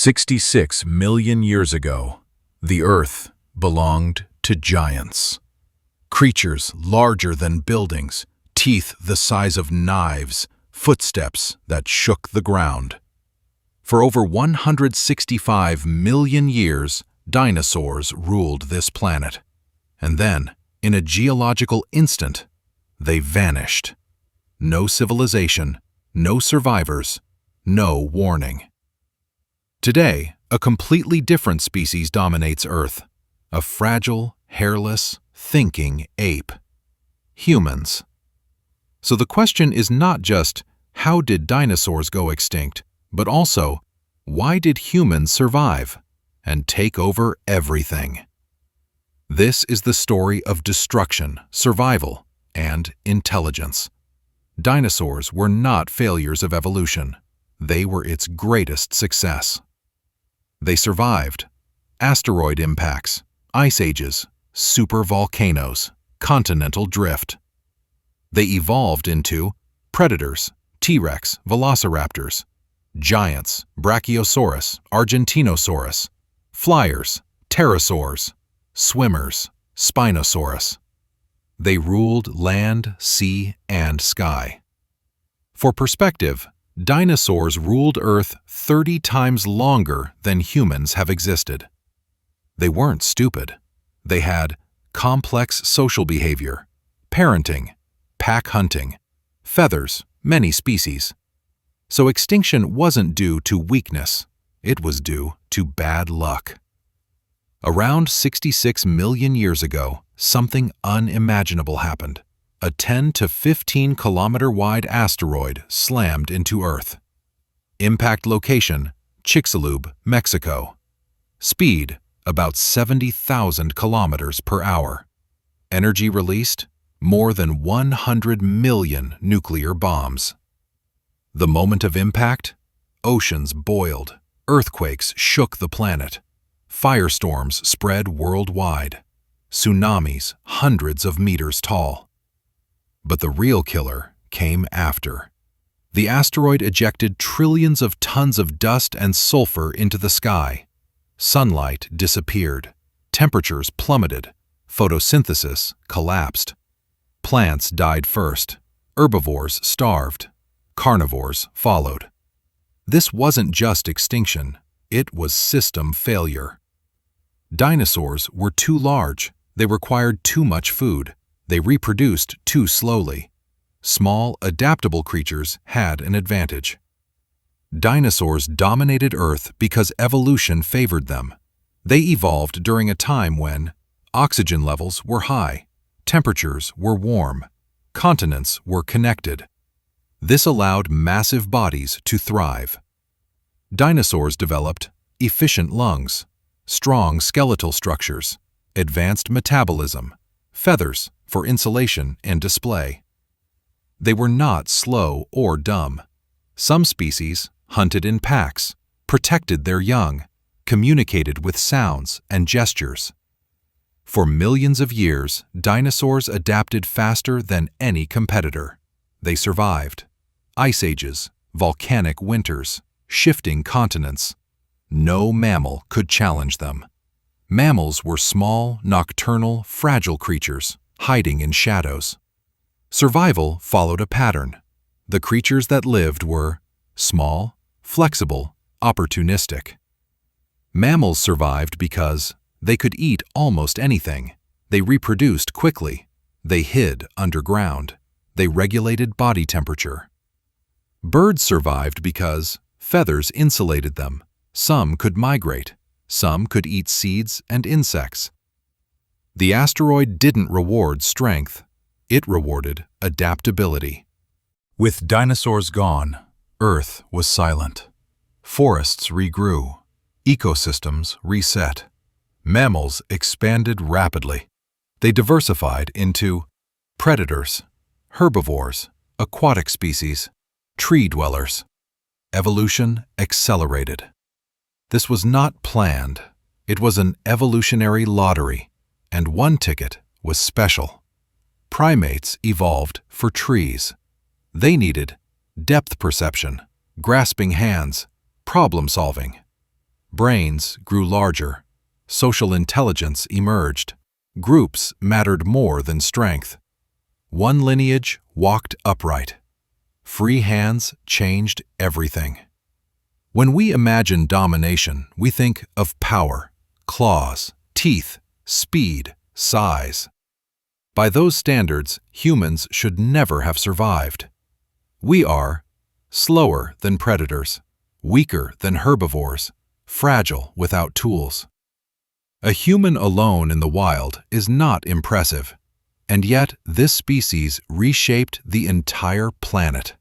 66 million years ago, the Earth belonged to giants. Creatures larger than buildings, teeth the size of knives, footsteps that shook the ground. For over 165 million years, dinosaurs ruled this planet. And then, in a geological instant, they vanished. No civilization, no survivors, no warning. Today, a completely different species dominates Earth. A fragile, hairless, thinking ape. Humans. So the question is not just, how did dinosaurs go extinct, but also, why did humans survive and take over everything? This is the story of destruction, survival, and intelligence. Dinosaurs were not failures of evolution. They were its greatest success. They survived asteroid impacts, ice ages, supervolcanoes, continental drift. They evolved into predators, T-Rex, velociraptors, giants, Brachiosaurus, Argentinosaurus, flyers, pterosaurs, swimmers, Spinosaurus. They ruled land, sea, and sky. For perspective, dinosaurs ruled Earth 30 times longer than humans have existed. They weren't stupid. They had complex social behavior, parenting, pack hunting, feathers, many species. So extinction wasn't due to weakness. It was due to bad luck. Around 66 million years ago, something unimaginable happened. A 10 to 15 kilometer wide asteroid slammed into Earth. Impact location, Chicxulub, Mexico. Speed, about 70,000 kilometers per hour. Energy released, more than 100 million nuclear bombs. The moment of impact, oceans boiled, earthquakes shook the planet. Firestorms spread worldwide. Tsunamis hundreds of meters tall. But the real killer came after. The asteroid ejected trillions of tons of dust and sulfur into the sky. Sunlight disappeared. Temperatures plummeted. Photosynthesis collapsed. Plants died first. Herbivores starved. Carnivores followed. This wasn't just extinction. It was system failure. Dinosaurs were too large. They required too much food. They reproduced too slowly. Small, adaptable creatures had an advantage. Dinosaurs dominated Earth because evolution favored them. They evolved during a time when oxygen levels were high, temperatures were warm, continents were connected. This allowed massive bodies to thrive. Dinosaurs developed efficient lungs, strong skeletal structures, advanced metabolism, feathers for insulation and display. They were not slow or dumb. Some species hunted in packs, protected their young, communicated with sounds and gestures. For millions of years, dinosaurs adapted faster than any competitor. They survived ice ages, volcanic winters, shifting continents. No mammal could challenge them. Mammals were small, nocturnal, fragile creatures, hiding in shadows. Survival followed a pattern. The creatures that lived were small, flexible, opportunistic. Mammals survived because they could eat almost anything. They reproduced quickly. They hid underground. They regulated body temperature. Birds survived because feathers insulated them. Some could migrate. Some could eat seeds and insects. The asteroid didn't reward strength. It rewarded adaptability. With dinosaurs gone, Earth was silent. Forests regrew. Ecosystems reset. Mammals expanded rapidly. They diversified into predators, herbivores, aquatic species, tree dwellers. Evolution accelerated. This was not planned. It was an evolutionary lottery, and one ticket was special. Primates evolved for trees. They needed depth perception, grasping hands, problem solving. Brains grew larger. Social intelligence emerged. Groups mattered more than strength. One lineage walked upright. Free hands changed everything. When we imagine domination, we think of power, claws, teeth, speed, size. By those standards, humans should never have survived. We are slower than predators, weaker than herbivores, fragile without tools. A human alone in the wild is not impressive, and yet this species reshaped the entire planet.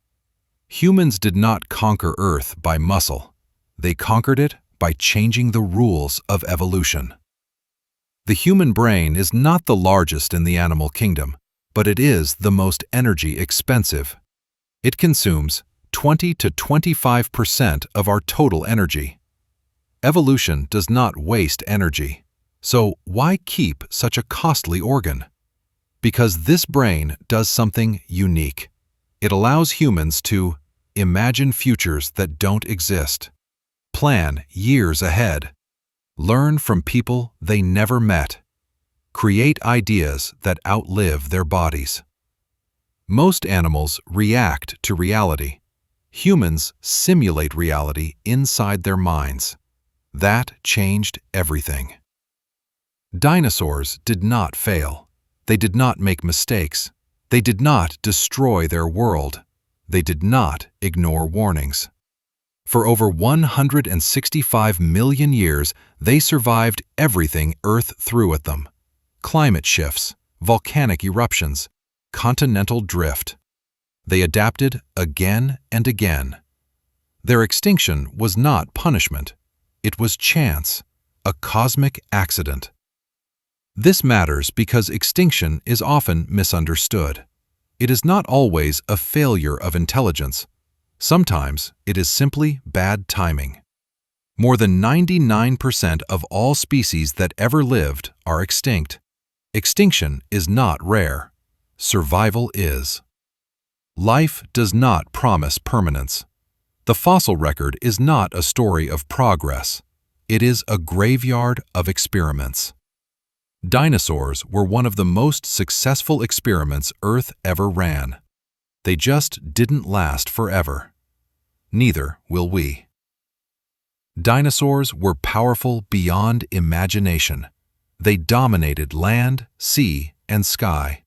Humans did not conquer Earth by muscle. They conquered it by changing the rules of evolution. The human brain is not the largest in the animal kingdom, but it is the most energy expensive. It consumes 20 to 25% of our total energy. Evolution does not waste energy. So why keep such a costly organ? Because this brain does something unique. It allows humans to imagine futures that don't exist, plan years ahead, learn from people they never met, create ideas that outlive their bodies. Most animals react to reality. Humans simulate reality inside their minds. That changed everything. Dinosaurs did not fail. They did not make mistakes. They did not destroy their world. They did not ignore warnings. For over 165 million years, they survived everything Earth threw at them. Climate shifts, volcanic eruptions, continental drift. They adapted again and again. Their extinction was not punishment. It was chance, a cosmic accident. This matters because extinction is often misunderstood. It is not always a failure of intelligence. Sometimes it is simply bad timing. More than 99% of all species that ever lived are extinct. Extinction is not rare. Survival is. Life does not promise permanence. The fossil record is not a story of progress. It is a graveyard of experiments. Dinosaurs were one of the most successful experiments Earth ever ran. They just didn't last forever. Neither will we. Dinosaurs were powerful beyond imagination. They dominated land, sea, and sky.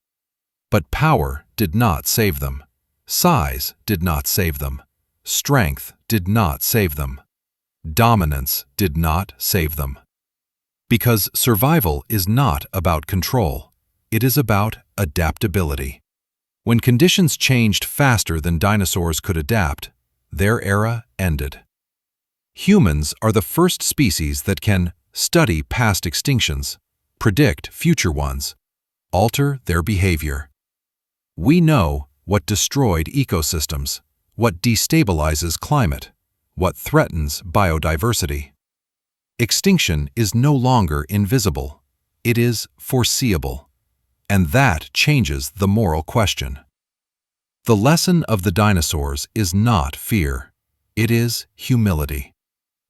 But power did not save them. Size did not save them. Strength did not save them. Dominance did not save them. Because survival is not about control. It is about adaptability. When conditions changed faster than dinosaurs could adapt, their era ended. Humans are the first species that can study past extinctions, predict future ones, alter their behavior. We know what destroyed ecosystems, what destabilizes climate, what threatens biodiversity. Extinction is no longer invisible. It is foreseeable. And that changes the moral question. The lesson of the dinosaurs is not fear. It is humility.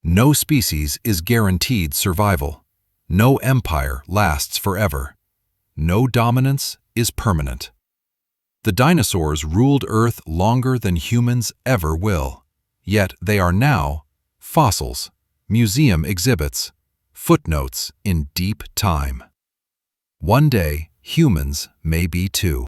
No species is guaranteed survival. No empire lasts forever. No dominance is permanent. The dinosaurs ruled Earth longer than humans ever will. Yet they are now fossils, museum exhibits, footnotes in deep time. One day, humans may be too.